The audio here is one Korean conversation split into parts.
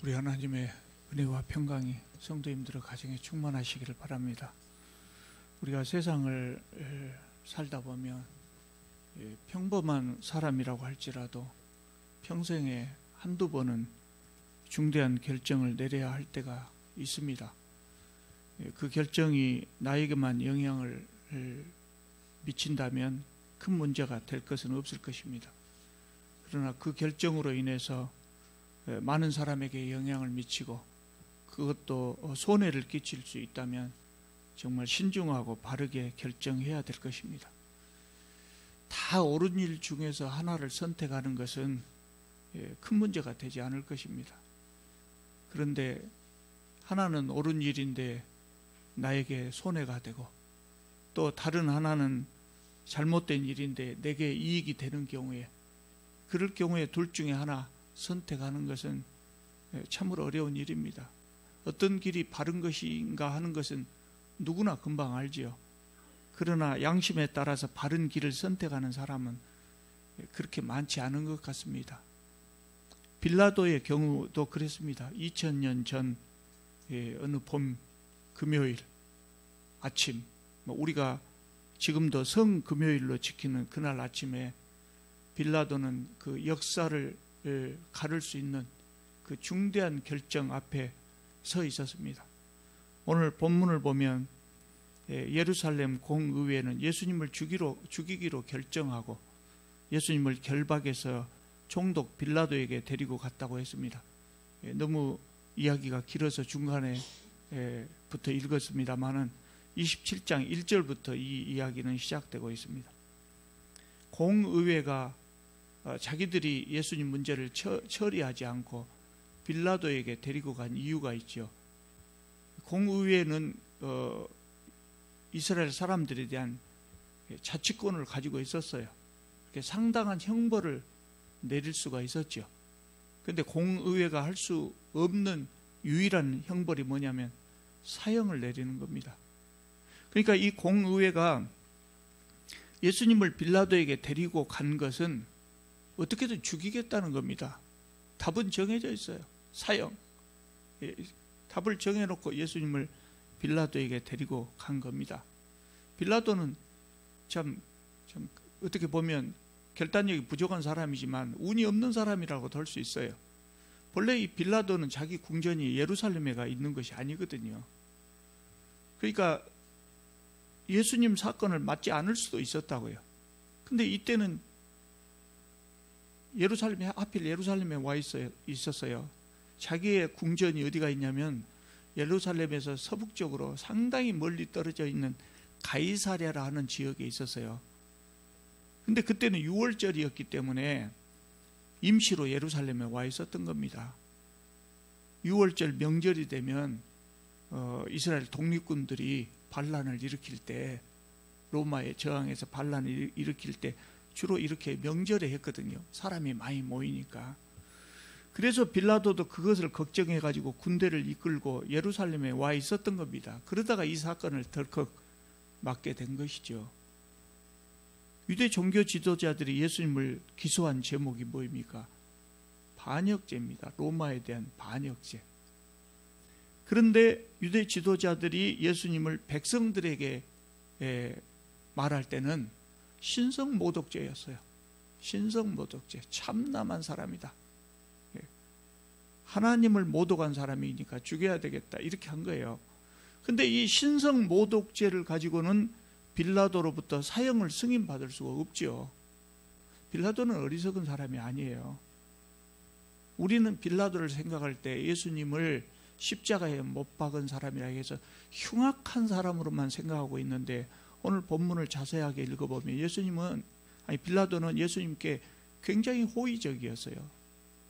우리 하나님의 은혜와 평강이 성도님들의 가정에 충만하시기를 바랍니다. 우리가 세상을 살다 보면 평범한 사람이라고 할지라도 평생에 한두 번은 중대한 결정을 내려야 할 때가 있습니다. 그 결정이 나에게만 영향을 미친다면 큰 문제가 될 것은 없을 것입니다. 그러나 그 결정으로 인해서 많은 사람에게 영향을 미치고 그것도 손해를 끼칠 수 있다면 정말 신중하고 바르게 결정해야 될 것입니다. 다 옳은 일 중에서 하나를 선택하는 것은 큰 문제가 되지 않을 것입니다. 그런데 하나는 옳은 일인데 나에게 손해가 되고 또 다른 하나는 잘못된 일인데 내게 이익이 되는 경우에, 그럴 경우에 둘 중에 하나 선택하는 것은 참으로 어려운 일입니다. 어떤 길이 바른 것인가 하는 것은 누구나 금방 알지요. 그러나 양심에 따라서 바른 길을 선택하는 사람은 그렇게 많지 않은 것 같습니다. 빌라도의 경우도 그랬습니다. 2000년 전 어느 봄 금요일 아침, 우리가 지금도 성금요일로 지키는 그날 아침에 빌라도는 그 역사를 가를 수 있는 그 중대한 결정 앞에 서 있었습니다. 오늘 본문을 보면 예루살렘 공의회는 예수님을 죽이기로 결정하고 예수님을 결박해서 총독 빌라도에게 데리고 갔다고 했습니다. 너무 이야기가 길어서 중간에 부터 읽었습니다마는 27장 1절부터 이 이야기는 시작되고 있습니다. 공의회가 자기들이 예수님 문제를 처리하지 않고 빌라도에게 데리고 간 이유가 있죠. 공의회는 이스라엘 사람들에 대한 자치권을 가지고 있었어요. 상당한 형벌을 내릴 수가 있었죠. 그런데 공의회가 할 수 없는 유일한 형벌이 뭐냐면 사형을 내리는 겁니다. 그러니까 이 공의회가 예수님을 빌라도에게 데리고 간 것은 어떻게든 죽이겠다는 겁니다. 답은 정해져 있어요. 사형. 답을 정해놓고 예수님을 빌라도에게 데리고 간 겁니다. 빌라도는 참 어떻게 보면 결단력이 부족한 사람이지만 운이 없는 사람이라고도 할 수 있어요. 본래 이 빌라도는 자기 궁전이 예루살렘에가 있는 것이 아니거든요. 그러니까 예수님 사건을 맞지 않을 수도 있었다고요. 근데 이때는 하필 예루살렘에 와 있었어요. 자기의 궁전이 어디가 있냐면 예루살렘에서 서북쪽으로 상당히 멀리 떨어져 있는 가이사랴라 하는 지역에 있었어요. 근데 그때는 6월절이었기 때문에 임시로 예루살렘에 와 있었던 겁니다. 6월절 명절이 되면 이스라엘 독립군들이 반란을 일으킬 때, 로마에 저항해서 반란을 일으킬 때 주로 이렇게 명절에 했거든요. 사람이 많이 모이니까. 그래서 빌라도도 그것을 걱정해 가지고 군대를 이끌고 예루살렘에 와 있었던 겁니다. 그러다가 이 사건을 덜컥 맡게 된 것이죠. 유대 종교 지도자들이 예수님을 기소한 제목이 뭐입니까? 반역죄입니다. 로마에 대한 반역죄. 그런데 유대 지도자들이 예수님을 백성들에게 말할 때는 신성모독죄였어요. 신성모독죄. 참남한 사람이다. 하나님을 모독한 사람이니까 죽여야 되겠다. 이렇게 한 거예요. 근데 이 신성모독죄를 가지고는 빌라도로부터 사형을 승인받을 수가 없죠. 빌라도는 어리석은 사람이 아니에요. 우리는 빌라도를 생각할 때 예수님을 십자가에 못 박은 사람이라 해서 흉악한 사람으로만 생각하고 있는데, 오늘 본문을 자세하게 읽어보면 빌라도는 예수님께 굉장히 호의적이었어요.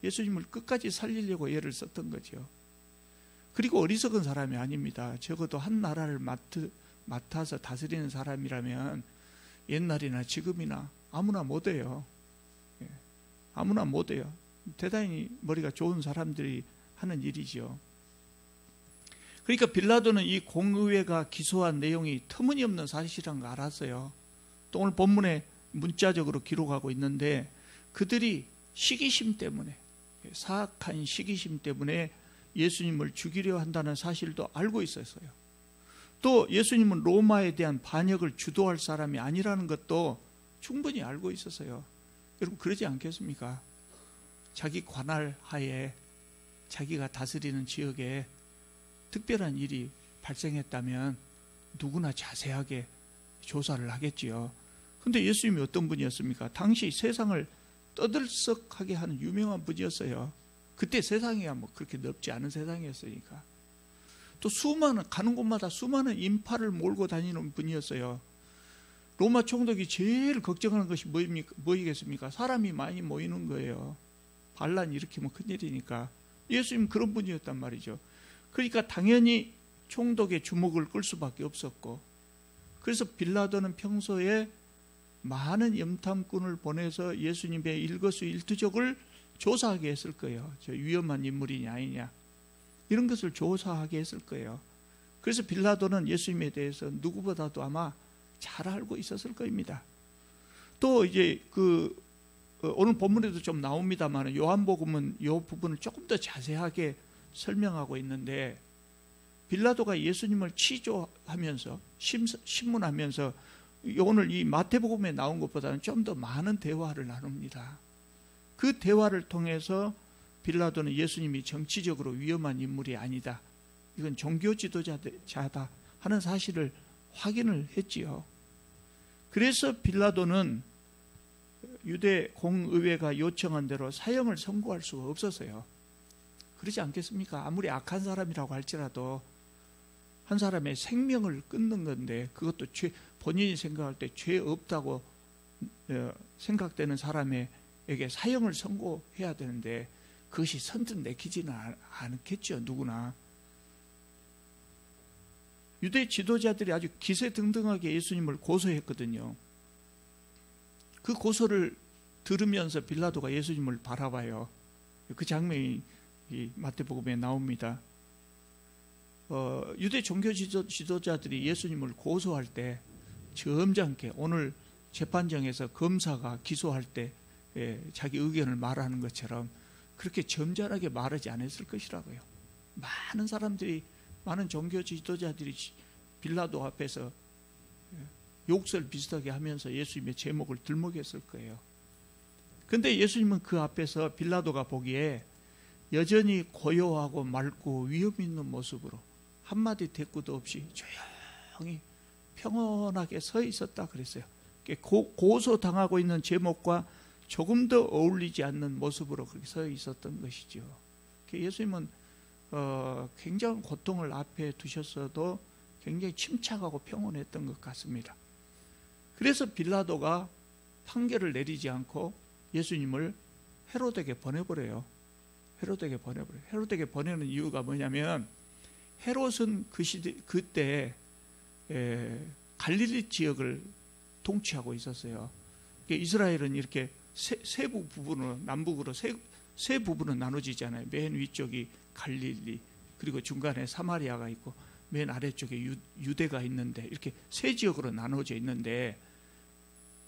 예수님을 끝까지 살리려고 애를 썼던 거죠. 그리고 어리석은 사람이 아닙니다. 적어도 한 나라를 맡아서 다스리는 사람이라면 옛날이나 지금이나 아무나 못해요. 아무나 못해요. 대단히 머리가 좋은 사람들이 하는 일이죠. 그러니까 빌라도는 이 공의회가 기소한 내용이 터무니없는 사실이라는 거 알았어요. 또 오늘 본문에 문자적으로 기록하고 있는데 그들이 시기심 때문에 사악한 시기심 때문에 예수님을 죽이려 한다는 사실도 알고 있었어요. 또 예수님은 로마에 대한 반역을 주도할 사람이 아니라는 것도 충분히 알고 있었어요. 여러분 그러지 않겠습니까? 자기 관할 하에 자기가 다스리는 지역에 특별한 일이 발생했다면 누구나 자세하게 조사를 하겠지요. 근데 예수님이 어떤 분이었습니까? 당시 세상을 떠들썩하게 하는 유명한 분이었어요. 그때 세상이 뭐 그렇게 넓지 않은 세상이었으니까. 또 가는 곳마다 수많은 인파를 몰고 다니는 분이었어요. 로마 총독이 제일 걱정하는 것이 뭐이겠습니까? 사람이 많이 모이는 거예요. 반란 일으키면 큰일이니까. 예수님 그런 분이었단 말이죠. 그러니까 당연히 총독의 주목을 끌 수밖에 없었고, 그래서 빌라도는 평소에 많은 염탐꾼을 보내서 예수님의 일거수일투족을 조사하게 했을 거예요. 저 위험한 인물이냐 아니냐 이런 것을 조사하게 했을 거예요. 그래서 빌라도는 예수님에 대해서 누구보다도 아마 잘 알고 있었을 겁니다. 또 이제 오늘 본문에도 좀 나옵니다만 요한복음은 이 부분을 조금 더 자세하게 설명하고 있는데, 빌라도가 예수님을 취조하면서 신문하면서 오늘 이 마태복음에 나온 것보다는 좀 더 많은 대화를 나눕니다. 그 대화를 통해서 빌라도는 예수님이 정치적으로 위험한 인물이 아니다, 이건 종교 지도자다 하는 사실을 확인을 했지요. 그래서 빌라도는 유대 공의회가 요청한 대로 사형을 선고할 수가 없었어요. 그렇지 않겠습니까? 아무리 악한 사람이라고 할지라도 한 사람의 생명을 끊는 건데, 그것도 본인이 생각할 때 죄 없다고 생각되는 사람에게 사형을 선고해야 되는데 그것이 선뜻 내키지는 않겠죠. 누구나. 유대 지도자들이 아주 기세등등하게 예수님을 고소했거든요. 그 고소를 들으면서 빌라도가 예수님을 바라봐요. 그 장면이 이 마태복음에 나옵니다. 유대 종교 지도자들이 예수님을 고소할 때 점잖게, 오늘 재판정에서 검사가 기소할 때 자기 의견을 말하는 것처럼 그렇게 점잖하게 말하지 않았을 것이라고요. 많은 사람들이, 많은 종교 지도자들이 빌라도 앞에서 욕설 비슷하게 하면서 예수님의 제목을 들먹였을 거예요. 그런데 예수님은 그 앞에서 빌라도가 보기에 여전히 고요하고 맑고 위험 있는 모습으로 한마디 대꾸도 없이 조용히 평온하게 서 있었다 그랬어요. 고소당하고 있는 제목과 조금 더 어울리지 않는 모습으로 그렇게 서 있었던 것이죠. 예수님은 굉장한 고통을 앞에 두셨어도 굉장히 침착하고 평온했던 것 같습니다. 그래서 빌라도가 판결을 내리지 않고 예수님을 헤롯에게 보내버려요. 헤롯에게 보내는 이유가 뭐냐면, 헤롯은 그때 갈릴리 지역을 통치하고 있었어요. 이스라엘은 이렇게 세부 부분으로, 남북으로 세 부분으로 나눠지잖아요. 맨 위쪽이 갈릴리, 그리고 중간에 사마리아가 있고 맨 아래쪽에 유대가 있는데, 이렇게 세 지역으로 나눠져 있는데,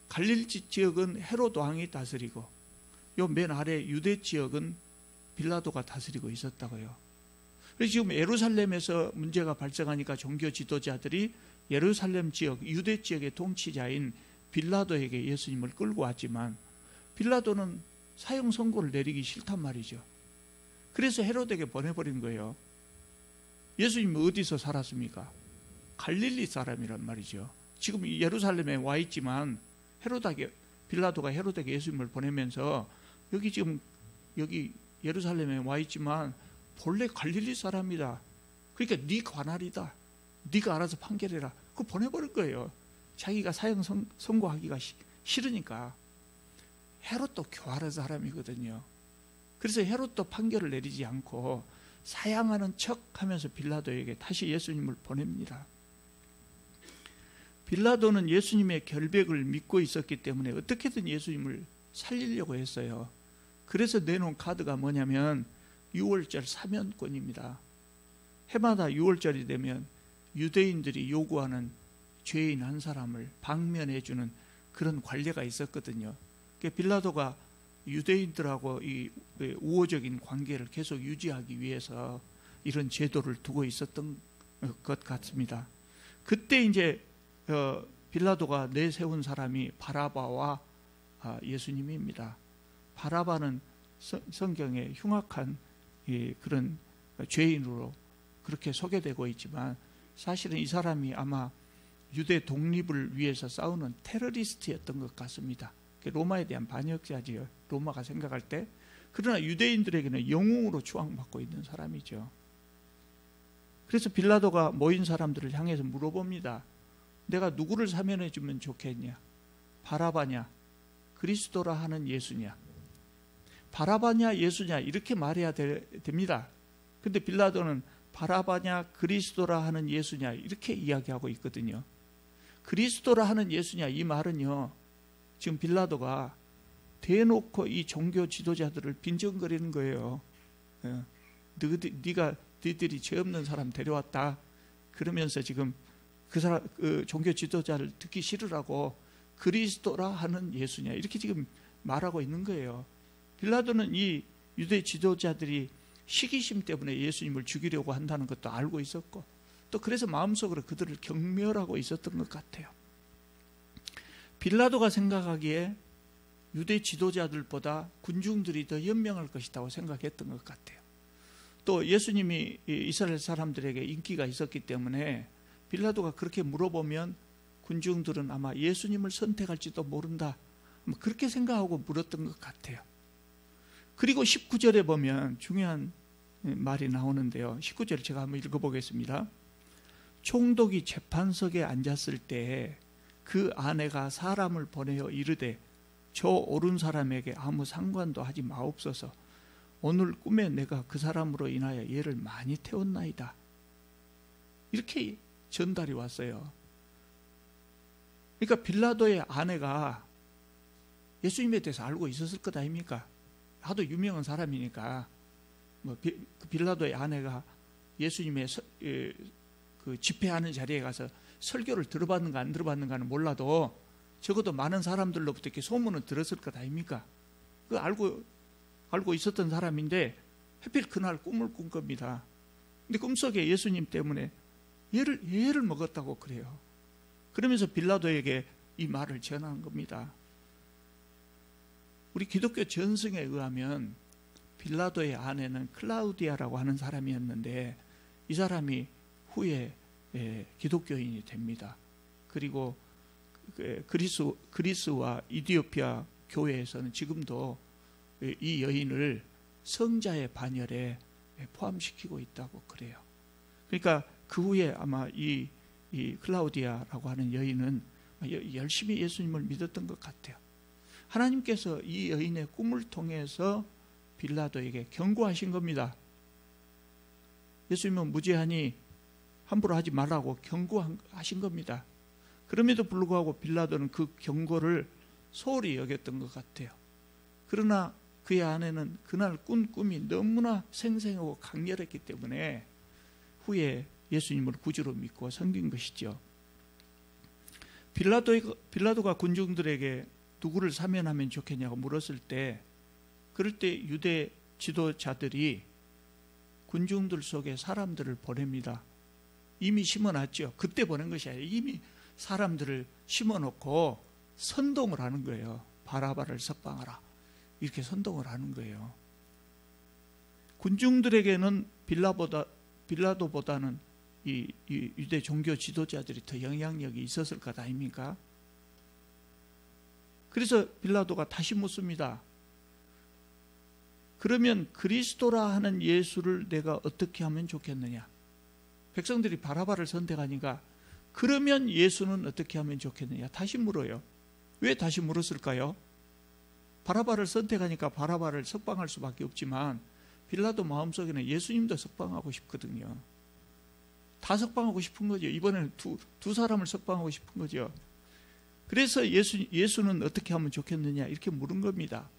갈릴리 지역은 헤롯 왕이 다스리고 요 맨 아래 유대 지역은 빌라도가 다스리고 있었다고요. 그래서 지금 예루살렘에서 문제가 발생하니까 종교 지도자들이 예루살렘 지역, 유대 지역의 통치자인 빌라도에게 예수님을 끌고 왔지만, 빌라도는 사형 선고를 내리기 싫단 말이죠. 그래서 헤롯에게 보내버린 거예요. 예수님은 어디서 살았습니까? 갈릴리 사람이란 말이죠. 지금 예루살렘에 와 있지만 빌라도가 헤롯에게 예수님을 보내면서 여기 예루살렘에 와 있지만 본래 갈릴리 사람이다. 그러니까 네 관할이다. 네가 알아서 판결해라. 그거 보내버릴 거예요. 자기가 사형 선고하기가 싫으니까. 헤롯도 교활한 사람이거든요. 그래서 헤롯도 판결을 내리지 않고 사양하는 척하면서 빌라도에게 다시 예수님을 보냅니다. 빌라도는 예수님의 결백을 믿고 있었기 때문에 어떻게든 예수님을 살리려고 했어요. 그래서 내놓은 카드가 뭐냐면 6월절 사면권입니다. 해마다 6월절이 되면 유대인들이 요구하는 죄인 한 사람을 방면해 주는 그런 관례가 있었거든요. 빌라도가 유대인들하고 이 우호적인 관계를 계속 유지하기 위해서 이런 제도를 두고 있었던 것 같습니다. 그때 이제 빌라도가 내세운 사람이 바라바와 예수님입니다. 바라바는 성경에 흉악한 그런 죄인으로 그렇게 소개되고 있지만 사실은 이 사람이 아마 유대 독립을 위해서 싸우는 테러리스트였던 것 같습니다. 로마에 대한 반역자지요. 로마가 생각할 때. 그러나 유대인들에게는 영웅으로 추앙받고 있는 사람이죠. 그래서 빌라도가 모인 사람들을 향해서 물어봅니다. 내가 누구를 사면해 주면 좋겠냐? 바라바냐? 그리스도라 하는 예수냐? 바라바냐 예수냐 이렇게 말해야 됩니다. 근데 빌라도는 바라바냐 그리스도라 하는 예수냐 이렇게 이야기하고 있거든요. 그리스도라 하는 예수냐 이 말은요, 지금 빌라도가 대놓고 이 종교 지도자들을 빈정거리는 거예요. 너희들이 죄 없는 사람 데려왔다 그러면서 지금 그 종교 지도자를 듣기 싫으라고 그리스도라 하는 예수냐 이렇게 지금 말하고 있는 거예요. 빌라도는 이 유대 지도자들이 시기심 때문에 예수님을 죽이려고 한다는 것도 알고 있었고, 또 그래서 마음속으로 그들을 경멸하고 있었던 것 같아요. 빌라도가 생각하기에 유대 지도자들보다 군중들이 더 현명할 것이라고 생각했던 것 같아요. 또 예수님이 이스라엘 사람들에게 인기가 있었기 때문에 빌라도가 그렇게 물어보면 군중들은 아마 예수님을 선택할지도 모른다, 그렇게 생각하고 물었던 것 같아요. 그리고 19절에 보면 중요한 말이 나오는데요. 19절 제가 한번 읽어보겠습니다. 총독이 재판석에 앉았을 때 그 아내가 사람을 보내어 이르되 저 오른 사람에게 아무 상관도 하지 마옵소서. 오늘 꿈에 내가 그 사람으로 인하여 얘를 많이 태웠나이다. 이렇게 전달이 왔어요. 그러니까 빌라도의 아내가 예수님에 대해서 알고 있었을 것 아닙니까? 하도 유명한 사람이니까. 빌라도의 아내가 예수님의 그 집회하는 자리에 가서 설교를 들어봤는가 안 들어봤는가는 몰라도 적어도 많은 사람들로부터 이렇게 소문을 들었을 것 아닙니까? 그 알고 있었던 사람인데 하필 그날 꿈을 꾼 겁니다. 근데 꿈속에 예수님 때문에 얘를 먹었다고 그래요. 그러면서 빌라도에게 이 말을 전하는 겁니다. 우리 기독교 전승에 의하면 빌라도의 아내는 클라우디아라고 하는 사람이었는데 이 사람이 후에 기독교인이 됩니다. 그리고 그리스와 이디오피아 교회에서는 지금도 이 여인을 성자의 반열에 포함시키고 있다고 그래요. 그러니까 그 후에 아마 이 클라우디아라고 하는 여인은 열심히 예수님을 믿었던 것 같아요. 하나님께서 이 여인의 꿈을 통해서 빌라도에게 경고하신 겁니다. 예수님은 무죄하니 함부로 하지 말라고 경고하신 겁니다. 그럼에도 불구하고 빌라도는 그 경고를 소홀히 여겼던 것 같아요. 그러나 그의 아내는 그날 꾼 꿈이 너무나 생생하고 강렬했기 때문에 후에 예수님을 구주로 믿고 섬긴 것이죠. 빌라도가 군중들에게 누구를 사면하면 좋겠냐고 물었을 때, 그럴 때 유대 지도자들이 군중들 속에 사람들을 보냅니다. 이미 심어놨죠. 그때 보낸 것이 아니라 이미 사람들을 심어놓고 선동을 하는 거예요. 바라바를 석방하라, 이렇게 선동을 하는 거예요. 군중들에게는 빌라도보다는 이 유대 종교 지도자들이 더 영향력이 있었을 것 아닙니까? 그래서 빌라도가 다시 묻습니다. 그러면 그리스도라 하는 예수를 내가 어떻게 하면 좋겠느냐? 백성들이 바라바를 선택하니까 그러면 예수는 어떻게 하면 좋겠느냐? 다시 물어요. 왜 다시 물었을까요? 바라바를 선택하니까 바라바를 석방할 수밖에 없지만 빌라도 마음속에는 예수님도 석방하고 싶거든요. 다 석방하고 싶은 거죠. 이번에는 두 사람을 석방하고 싶은 거죠. 그래서 예수는 어떻게 하면 좋겠느냐 이렇게 물은 겁니다.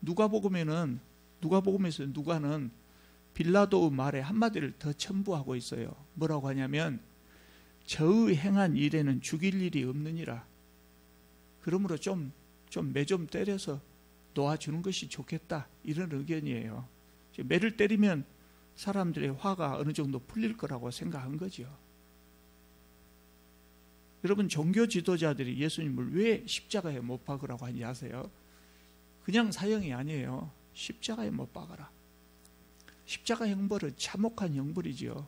누가복음에서 누가는 빌라도의 말에 한마디를 더 첨부하고 있어요. 뭐라고 하냐면 저의 행한 일에는 죽일 일이 없느니라. 그러므로 좀 때려서 놓아주는 것이 좋겠다, 이런 의견이에요. 매를 때리면 사람들의 화가 어느 정도 풀릴 거라고 생각한 거죠. 여러분, 종교 지도자들이 예수님을 왜 십자가에 못 박으라고 하는지 아세요? 그냥 사형이 아니에요. 십자가에 못 박아라. 십자가 형벌은 참혹한 형벌이지요.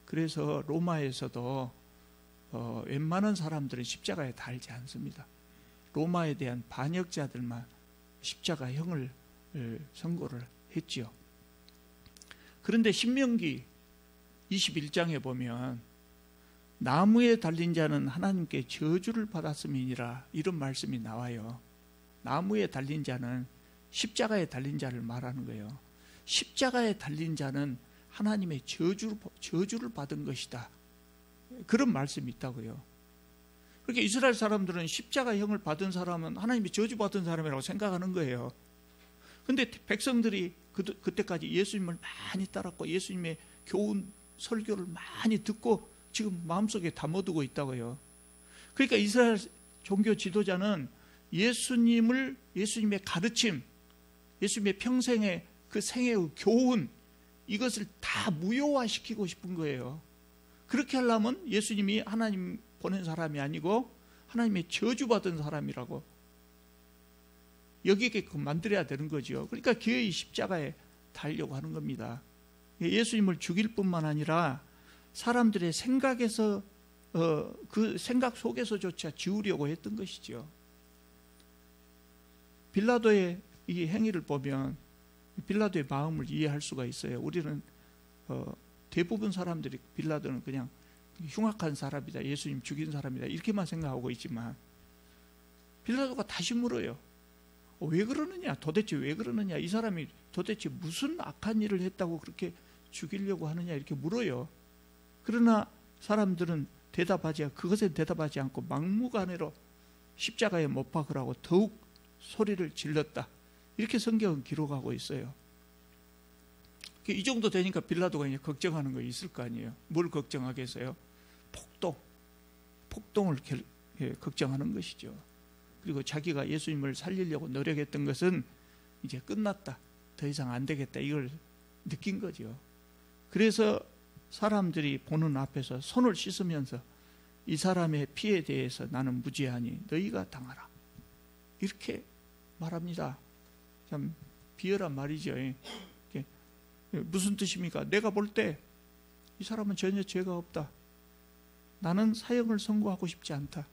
그래서 로마에서도 웬만한 사람들은 십자가에 달지 않습니다. 로마에 대한 반역자들만 십자가형을 선고를 했지요. 그런데 신명기 21장에 보면 나무에 달린 자는 하나님께 저주를 받았음이니라, 이런 말씀이 나와요. 나무에 달린 자는 십자가에 달린 자를 말하는 거예요. 십자가에 달린 자는 하나님의 저주를 받은 것이다, 그런 말씀이 있다고요. 그렇게 이스라엘 사람들은 십자가형을 받은 사람은 하나님의 저주받은 사람이라고 생각하는 거예요. 그런데 백성들이 그때까지 예수님을 많이 따랐고 예수님의 교훈 설교를 많이 듣고 지금 마음속에 담아두고 있다고요. 그러니까 이스라엘 종교 지도자는 예수님의 가르침, 예수님의 평생의 그 생애의 교훈, 이것을 다 무효화시키고 싶은 거예요. 그렇게 하려면 예수님이 하나님 보낸 사람이 아니고 하나님의 저주받은 사람이라고 여기게끔 만들어야 되는 거죠. 그러니까 기어이 십자가에 달려고 하는 겁니다. 예수님을 죽일 뿐만 아니라 사람들의 생각에서 그 생각 속에서조차 지우려고 했던 것이죠. 빌라도의 이 행위를 보면 빌라도의 마음을 이해할 수가 있어요. 우리는 대부분 사람들이 빌라도는 그냥 흉악한 사람이다, 예수님 죽인 사람이다, 이렇게만 생각하고 있지만 빌라도가 다시 물어요. 왜 그러느냐? 도대체 왜 그러느냐? 이 사람이 도대체 무슨 악한 일을 했다고 그렇게 죽이려고 하느냐? 이렇게 물어요. 그러나 사람들은 그것에 대답하지 않고 막무가내로 십자가에 못 박으라고 더욱 소리를 질렀다, 이렇게 성경은 기록하고 있어요. 이 정도 되니까 빌라도가 이제 걱정하는 거 있을 거 아니에요. 뭘 걱정하겠어요? 폭동을 걱정하는 것이죠. 그리고 자기가 예수님을 살리려고 노력했던 것은 이제 끝났다, 더 이상 안 되겠다, 이걸 느낀 거죠. 그래서 사람들이 보는 앞에서 손을 씻으면서 이 사람의 피에 대해서 나는 무죄하니 너희가 당하라, 이렇게 말합니다. 참 비열한 말이죠. 무슨 뜻입니까? 내가 볼 때 이 사람은 전혀 죄가 없다, 나는 사형을 선고하고 싶지 않다.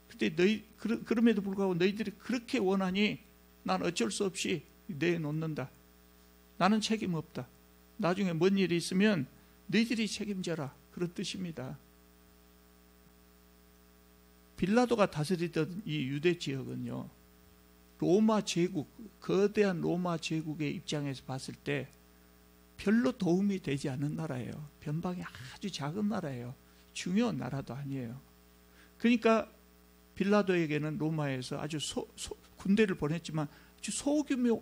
근데 그럼에도 불구하고 너희들이 그렇게 원하니 난 어쩔 수 없이 내놓는다. 나는 책임 없다. 나중에 뭔 일이 있으면 너희들이 책임져라, 그런 뜻입니다. 빌라도가 다스리던 이 유대 지역은요, 로마 제국, 거대한 로마 제국의 입장에서 봤을 때 별로 도움이 되지 않는 나라예요. 변방이 아주 작은 나라예요. 중요한 나라도 아니에요. 그러니까 빌라도에게는 로마에서 아주 군대를 보냈지만 아주 소규모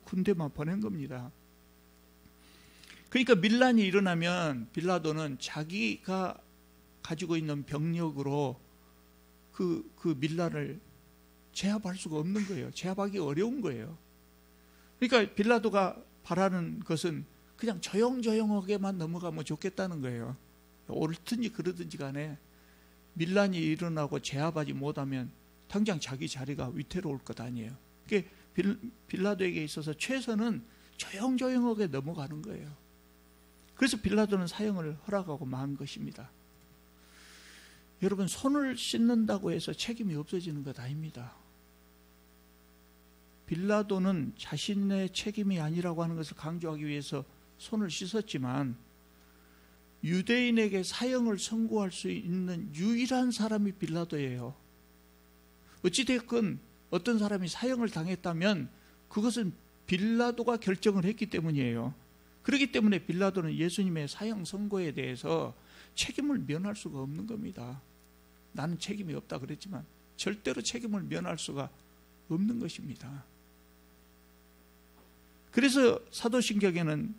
군대만 보낸 겁니다. 그러니까 밀란이 일어나면 빌라도는 자기가 가지고 있는 병력으로 그 밀란을 제압할 수가 없는 거예요. 제압하기 어려운 거예요. 그러니까 빌라도가 바라는 것은 그냥 조용조용하게만 넘어가면 좋겠다는 거예요. 옳든지 그러든지 간에 밀란이 일어나고 제압하지 못하면 당장 자기 자리가 위태로울 것 아니에요. 그러니까 빌라도에게 있어서 최선은 조용조용하게 넘어가는 거예요. 그래서 빌라도는 사형을 허락하고 만 것입니다. 여러분, 손을 씻는다고 해서 책임이 없어지는 것 아닙니다. 빌라도는 자신의 책임이 아니라고 하는 것을 강조하기 위해서 손을 씻었지만 유대인에게 사형을 선고할 수 있는 유일한 사람이 빌라도예요. 어찌됐건 어떤 사람이 사형을 당했다면 그것은 빌라도가 결정을 했기 때문이에요. 그렇기 때문에 빌라도는 예수님의 사형 선고에 대해서 책임을 면할 수가 없는 겁니다. 나는 책임이 없다 그랬지만 절대로 책임을 면할 수가 없는 것입니다. 그래서 사도신경에는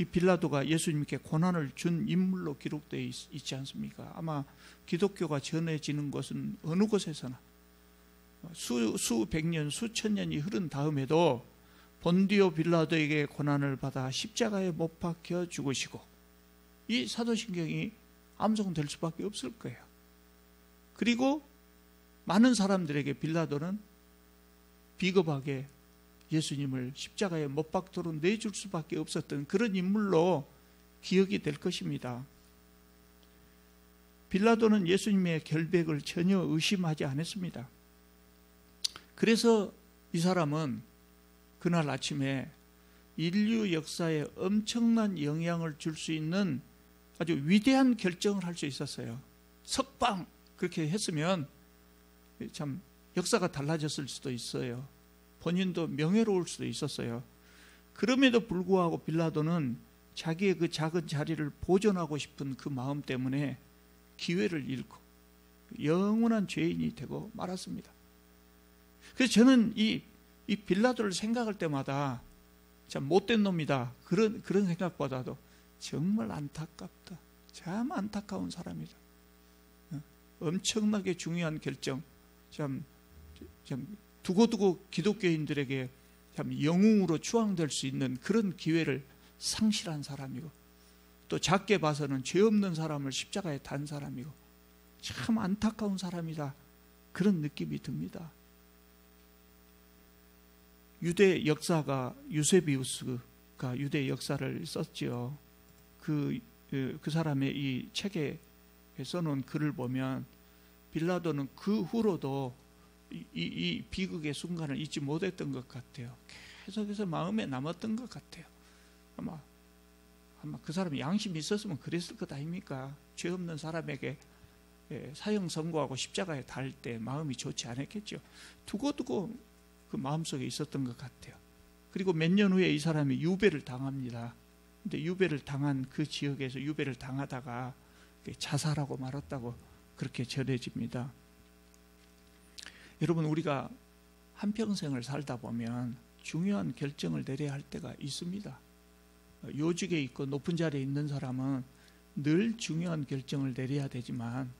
이 빌라도가 예수님께 고난을 준 인물로 기록되어 있지 않습니까? 아마 기독교가 전해지는 곳은 어느 곳에서나 수백 년, 수천 년이 흐른 다음에도 본디오 빌라도에게 고난을 받아 십자가에 못 박혀 죽으시고, 이 사도신경이 암송될 수밖에 없을 거예요. 그리고 많은 사람들에게 빌라도는 비겁하게 예수님을 십자가에 못 박도록 내줄 수밖에 없었던 그런 인물로 기억이 될 것입니다. 빌라도는 예수님의 결백을 전혀 의심하지 않았습니다. 그래서 이 사람은 그날 아침에 인류 역사에 엄청난 영향을 줄 수 있는 아주 위대한 결정을 할 수 있었어요. 석방 그렇게 했으면 참 역사가 달라졌을 수도 있어요. 본인도 명예로울 수도 있었어요. 그럼에도 불구하고 빌라도는 자기의 그 작은 자리를 보존하고 싶은 그 마음 때문에 기회를 잃고 영원한 죄인이 되고 말았습니다. 그래서 저는 이 빌라도를 생각할 때마다 참 못된 놈이다, 그런 생각보다도 정말 안타깝다, 참 안타까운 사람이다, 엄청나게 중요한 결정, 참 두고두고 기독교인들에게 참 영웅으로 추앙될 수 있는 그런 기회를 상실한 사람이고, 또 작게 봐서는 죄 없는 사람을 십자가에 단 사람이고, 참 안타까운 사람이다, 그런 느낌이 듭니다. 유대 역사가, 유세비우스가 유대 역사를 썼죠. 그 사람의 이 책에 써놓은 글을 보면 빌라도는 그 후로도 이 비극의 순간을 잊지 못했던 것 같아요. 계속해서 마음에 남았던 것 같아요. 아마 그 사람이 양심이 있었으면 그랬을 것 아닙니까? 죄 없는 사람에게 사형 선고하고 십자가에 달 때 마음이 좋지 않았겠죠. 두고두고 그 마음속에 있었던 것 같아요. 그리고 몇 년 후에 이 사람이 유배를 당합니다. 근데 유배를 당한 그 지역에서 유배를 당하다가 자살하고 말았다고 그렇게 전해집니다. 여러분, 우리가 한평생을 살다 보면 중요한 결정을 내려야 할 때가 있습니다. 요직에 있고 높은 자리에 있는 사람은 늘 중요한 결정을 내려야 되지만,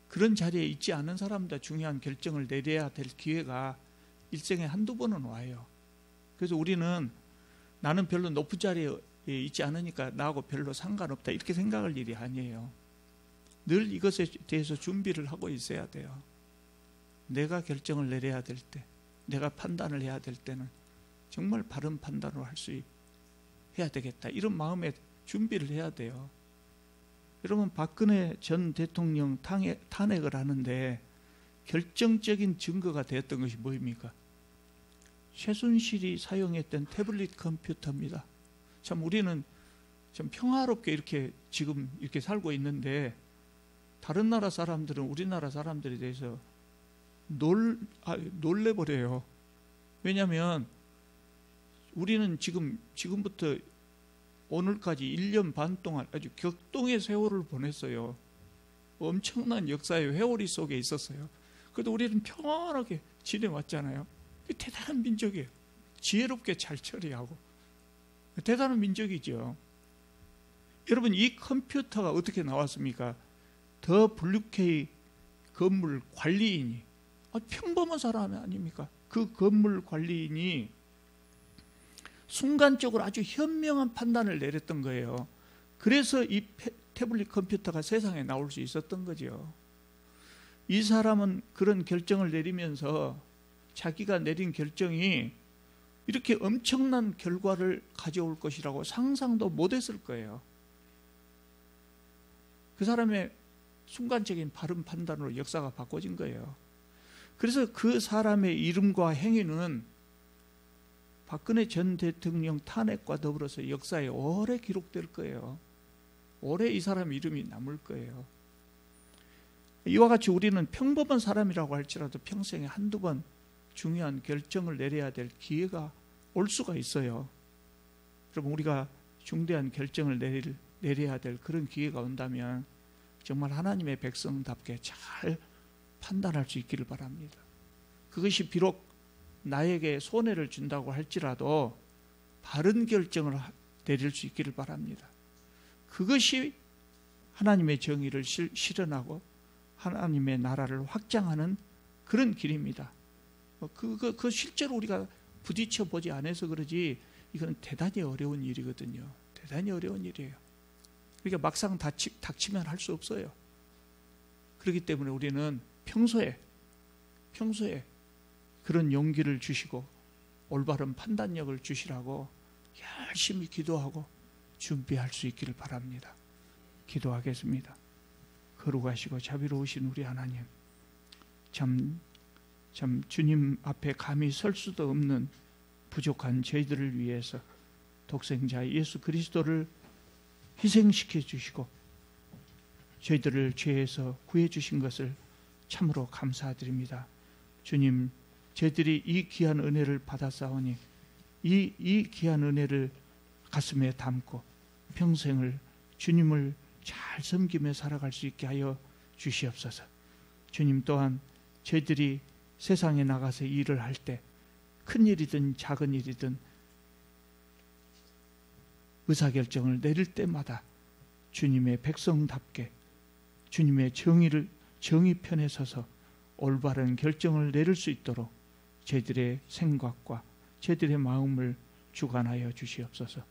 그런 자리에 있지 않은 사람도 중요한 결정을 내려야 될 기회가 일생에 한두 번은 와요. 그래서 우리는 나는 별로 높은 자리에 있지 않으니까 나하고 별로 상관없다, 이렇게 생각할 일이 아니에요. 늘 이것에 대해서 준비를 하고 있어야 돼요. 내가 결정을 내려야 될 때, 내가 판단을 해야 될 때는 정말 바른 판단을 해야 되겠다, 이런 마음에 준비를 해야 돼요. 여러분, 박근혜 전 대통령 탄핵을 하는데 결정적인 증거가 되었던 것이 뭐입니까? 최순실이 사용했던 태블릿 컴퓨터입니다. 참 우리는 참 평화롭게 지금 이렇게 살고 있는데, 다른 나라 사람들은 우리나라 사람들에 대해서 놀래버려요. 왜냐하면 우리는 지금부터 오늘까지 1년 반 동안 아주 격동의 세월을 보냈어요. 엄청난 역사의 회오리 속에 있었어요. 그래도 우리는 평안하게 지내왔잖아요. 대단한 민족이에요. 지혜롭게 잘 처리하고 대단한 민족이죠. 여러분, 이 컴퓨터가 어떻게 나왔습니까? 더 블루케이 건물 관리인이, 평범한 사람 아닙니까? 그 건물 관리인이 순간적으로 아주 현명한 판단을 내렸던 거예요. 그래서 이 태블릿 컴퓨터가 세상에 나올 수 있었던 거죠. 이 사람은 그런 결정을 내리면서 자기가 내린 결정이 이렇게 엄청난 결과를 가져올 것이라고 상상도 못했을 거예요. 그 사람의 순간적인 바른 판단으로 역사가 바꿔진 거예요. 그래서 그 사람의 이름과 행위는 박근혜 전 대통령 탄핵과 더불어서 역사에 오래 기록될 거예요. 오래 이 사람 이름이 남을 거예요. 이와 같이 우리는 평범한 사람이라고 할지라도 평생에 한두 번 중요한 결정을 내려야 될 기회가 올 수가 있어요. 여러분, 우리가 중대한 결정을 내려야 될 그런 기회가 온다면 정말 하나님의 백성답게 잘 판단할 수 있기를 바랍니다. 그것이 비록 나에게 손해를 준다고 할지라도 바른 결정을 내릴 수 있기를 바랍니다. 그것이 하나님의 정의를 실현하고 하나님의 나라를 확장하는 그런 길입니다. 그 실제로 우리가 부딪혀 보지 않아서 그러지 이건 대단히 어려운 일이거든요. 대단히 어려운 일이에요. 그러니까 막상 닥치면 할 수 없어요. 그렇기 때문에 우리는 평소에 그런 용기를 주시고 올바른 판단력을 주시라고 열심히 기도하고 준비할 수 있기를 바랍니다. 기도하겠습니다. 거룩하시고 자비로우신 우리 하나님, 참 주님 앞에 감히 설 수도 없는 부족한 저희들을 위해서 독생자 예수 그리스도를 희생시켜 주시고 저희들을 죄에서 구해 주신 것을 참으로 감사드립니다. 주님, 저희들이 이 귀한 은혜를 받았사오니 이 귀한 은혜를 가슴에 담고 평생을 주님을 잘 섬기며 살아갈 수 있게 하여 주시옵소서. 주님 또한 저희들이 세상에 나가서 일을 할 때 큰 일이든 작은 일이든 의사결정을 내릴 때마다 주님의 백성답게 주님의 정의 편에 서서 올바른 결정을 내릴 수 있도록 저희들의 생각과 저희들의 마음을 주관하여 주시옵소서.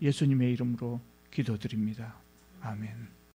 예수님의 이름으로 기도드립니다. 아멘.